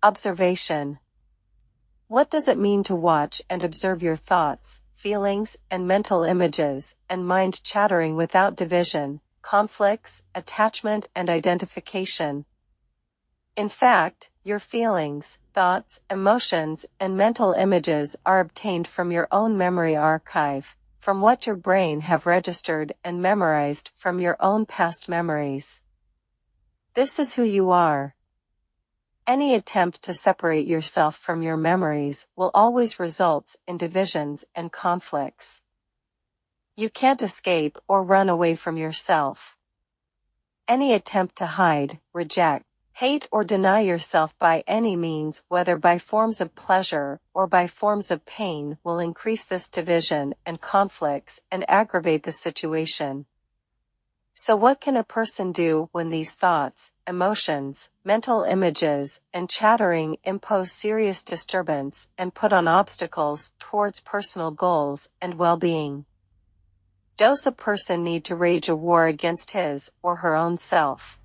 Observation. What does it mean to watch and observe your thoughts, feelings, and mental images, and mind chattering without division, conflicts, attachment, and identification? In fact, your feelings, thoughts, emotions, and mental images are obtained from your own memory archive, from what your brain have registered and memorized from your own past memories. This is who you are. Any attempt to separate yourself from your memories will always result in divisions and conflicts. You can't escape or run away from yourself. Any attempt to hide, reject, hate or deny yourself by any means, whether by forms of pleasure or by forms of pain, will increase this division and conflicts and aggravate the situation. So what can a person do when these thoughts, emotions, mental images, and chattering impose serious disturbance and put on obstacles towards personal goals and well-being? Does a person need to wage a war against his or her own self?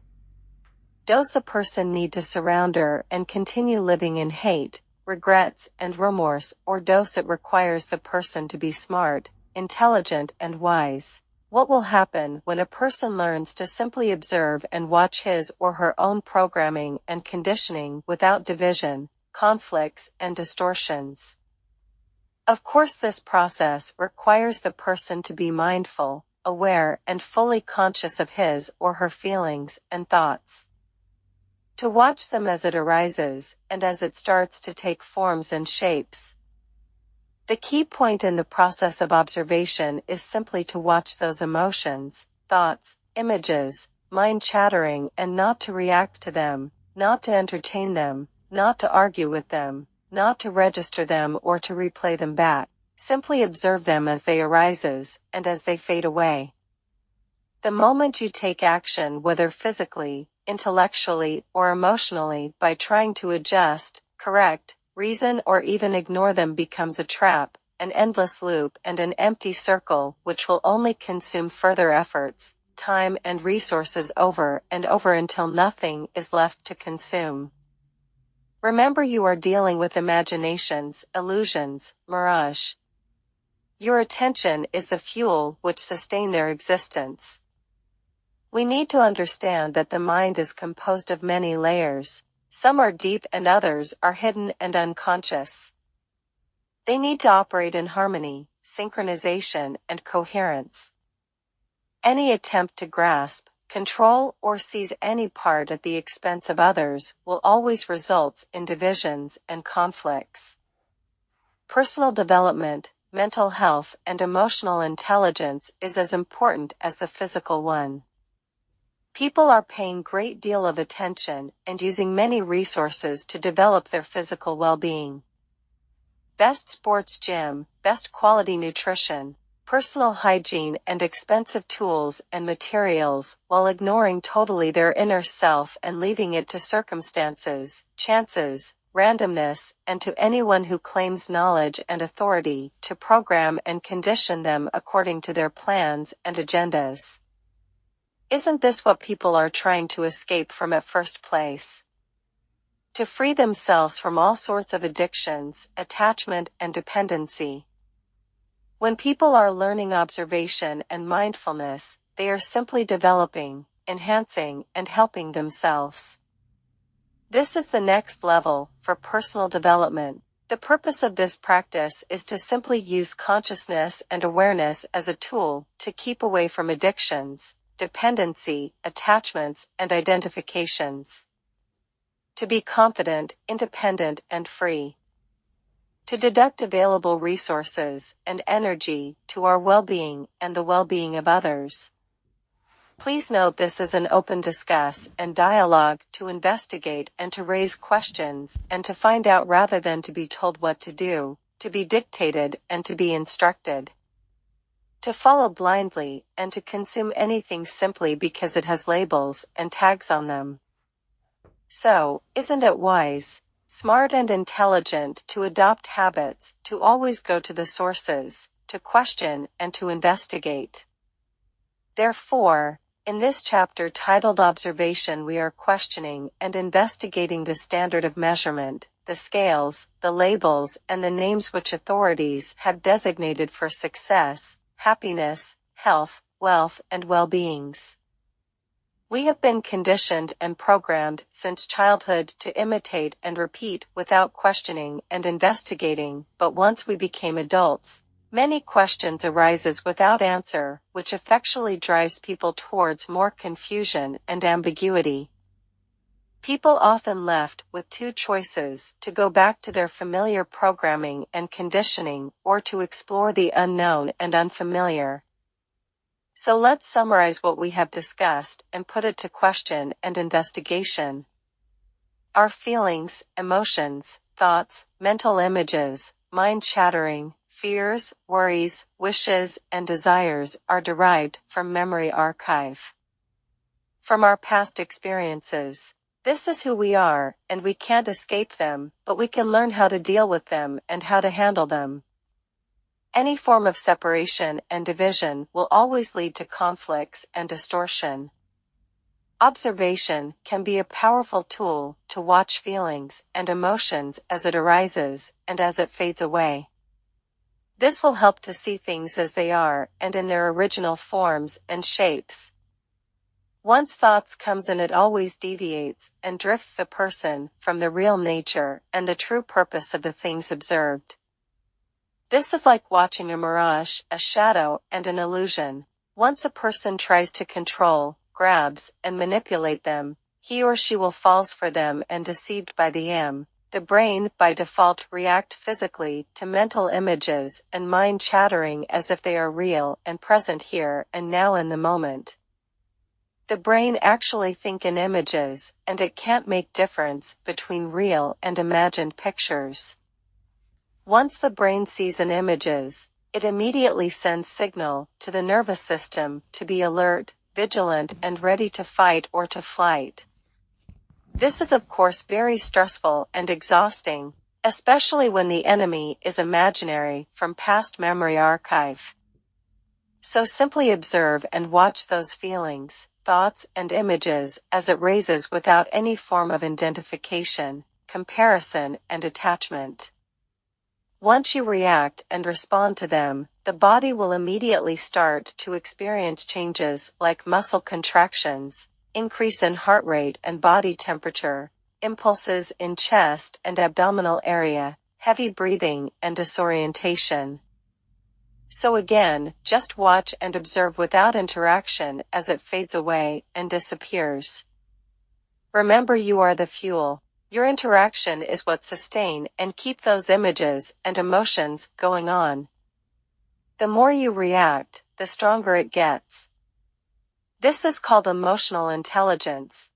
Does a person need to surrender and continue living in hate, regrets, and remorse, or does it requires the person to be smart, intelligent, and wise? What will happen when a person learns to simply observe and watch his or her own programming and conditioning without division, conflicts, and distortions? Of course, this process requires the person to be mindful, aware, and fully conscious of his or her feelings and thoughts. To watch them as it arises, and as it starts to take forms and shapes. The key point in the process of observation is simply to watch those emotions, thoughts, images, mind chattering, and not to react to them, not to entertain them, not to argue with them, not to register them or to replay them back. Simply observe them as they arises, and as they fade away. The moment you take action, whether physically, intellectually, or emotionally, by trying to adjust, correct, reason, or even ignore them, becomes a trap, an endless loop, and an empty circle which will only consume further efforts, time, and resources over and over until nothing is left to consume. Remember, you are dealing with imaginations, illusions, mirage. Your attention is the fuel which sustain their existence. We need to understand that the mind is composed of many layers. Some are deep and others are hidden and unconscious. They need to operate in harmony, synchronization, and coherence. Any attempt to grasp, control, or seize any part at the expense of others will always result in divisions and conflicts. Personal development, mental health, and emotional intelligence is as important as the physical one. People are paying great deal of attention and using many resources to develop their physical well-being. Best sports gym, best quality nutrition, personal hygiene, and expensive tools and materials, while ignoring totally their inner self and leaving it to circumstances, chances, randomness, and to anyone who claims knowledge and authority to program and condition them according to their plans and agendas. Isn't this what people are trying to escape from at first place? To free themselves from all sorts of addictions, attachment, and dependency. When people are learning observation and mindfulness, they are simply developing, enhancing, and helping themselves. This is the next level for personal development. The purpose of this practice is to simply use consciousness and awareness as a tool to keep away from addictions, dependency, attachments, and identifications. To be confident, independent, and free. To deduct available resources and energy to our well-being and the well-being of others. Please note, this is an open discuss and dialogue to investigate and to raise questions and to find out rather than to be told what to do, to be dictated and to be instructed. To follow blindly and to consume anything simply because it has labels and tags on them. So, isn't it wise, smart, and intelligent to adopt habits, to always go to the sources, to question and to investigate? Therefore, In this chapter titled Observation, we are questioning and investigating the standard of measurement, the scales, the labels, and the names which authorities have designated for success, happiness, health, wealth, and well-beings. We have been conditioned and programmed since childhood to imitate and repeat without questioning and investigating, but once we became adults, many questions arises without answer, which effectually drives people towards more confusion and ambiguity. People often left with two choices: to go back to their familiar programming and conditioning, or to explore the unknown and unfamiliar. So let's summarize what we have discussed and put it to question and investigation. Our feelings, emotions, thoughts, mental images, mind chattering, fears, worries, wishes, and desires are derived from memory archive. From our past experiences. This is who we are, and we can't escape them, but we can learn how to deal with them and how to handle them. Any form of separation and division will always lead to conflicts and distortion. Observation can be a powerful tool to watch feelings and emotions as it arises and as it fades away. This will help to see things as they are and in their original forms and shapes. Once thoughts comes in, it always deviates and drifts the person from the real nature and the true purpose of the things observed. This is like watching a mirage, a shadow, and an illusion. Once a person tries to control, grabs, and manipulate them, he or she will falls for them and deceived by the brain by default react physically to mental images and mind chattering as if they are real and present here and now in the moment. The brain actually think in images, and it can't make difference between real and imagined pictures. Once the brain sees an images, it immediately sends signal to the nervous system to be alert, vigilant, and ready to fight or to flight. This is of course very stressful and exhausting, especially when the enemy is imaginary from past memory archive. So simply observe and watch those feelings, thoughts, and images as it raises without any form of identification, comparison, and attachment. Once you react and respond to them, the body will immediately start to experience changes like muscle contractions, increase in heart rate and body temperature, impulses in chest and abdominal area, heavy breathing, and disorientation. So again, just watch and observe without interaction as it fades away and disappears. Remember, you are the fuel. Your interaction is what sustain and keep those images and emotions going on. The more you react, the stronger it gets. This is called emotional intelligence.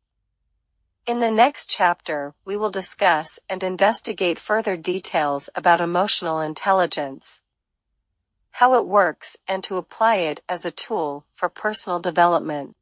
In the next chapter, we will discuss and investigate further details about emotional intelligence, how it works, and to apply it as a tool for personal development.